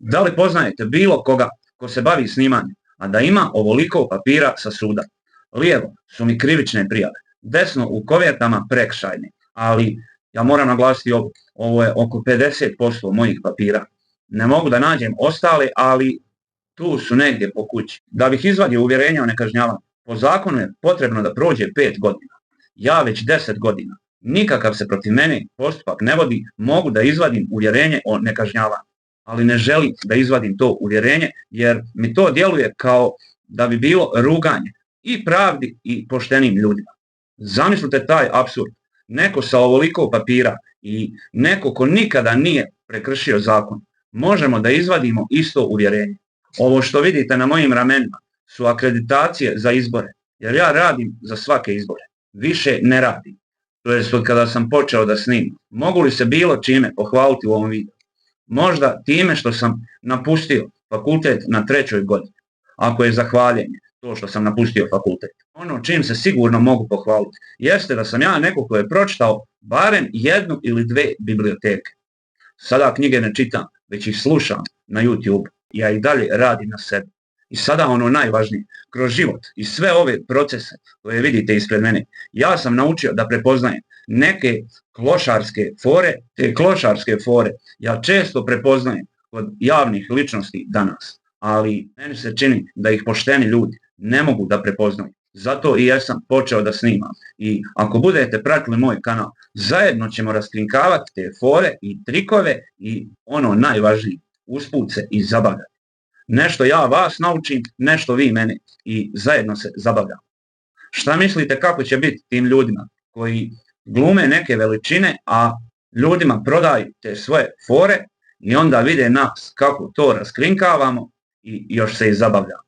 Da li poznajete bilo koga ko se bavi snimanjem, a da ima ovoliko papira sa suda? Lijevo su mi krivične prijave, desno u kovertama prekršajne, ali ja moram naglasiti ovo je oko 50% mojih papira. Ne mogu da nađem ostale, ali tu su negdje po kući. Da bih izvadio uvjerenje o nekažnjavanju, po zakonu je potrebno da prođe 5 godina. Ja već 10 godina. Nikakav se protiv mene postupak ne vodi, mogu da izvadim uvjerenje o nekažnjavanju. Ali ne želim da izvadim to uvjerenje jer mi to djeluje kao da bi bilo ruganje i pravdi i poštenim ljudima. Zamislite taj apsurd. Neko sa ovoliko papira i neko ko nikada nije prekršio zakon, možemo da izvadimo isto uvjerenje. Ovo što vidite na mojim ramenima su akreditacije za izbore, jer ja radim za svake izbore. Više ne radim. To jest od kada sam počeo da snimam. Mogu li se bilo čime pohvaliti u ovom videu? Možda time što sam napustio fakultet na 3. godini, ako je zahvaljenje to što sam napustio fakultet. Ono čim se sigurno mogu pohvaliti jeste da sam ja neko ko je pročitao barem 1 ili 2 biblioteke. Sada knjige ne čitam, već ih slušam na YouTube. Ja i dalje radim na sebi. I sada ono najvažnije, kroz život i sve ove procese koje vidite ispred mene, ja sam naučio da prepoznajem neke klošarske fore, te klošarske fore ja često prepoznajem kod javnih ličnosti danas, ali meni se čini da ih pošteni ljudi ne mogu da prepoznaju. Zato i ja sam počeo da snimam. I ako budete pratili moj kanal, zajedno ćemo raskrinkavati te fore i trikove i ono najvažnije, usput se i zabavljati. Nešto ja vas naučim, nešto vi mene i zajedno se zabavljamo. Šta mislite kako će biti tim ljudima koji glume neke veličine, a ljudima prodaju te svoje fore i onda vide nas kako to raskrinkavamo i još se i zabavljamo?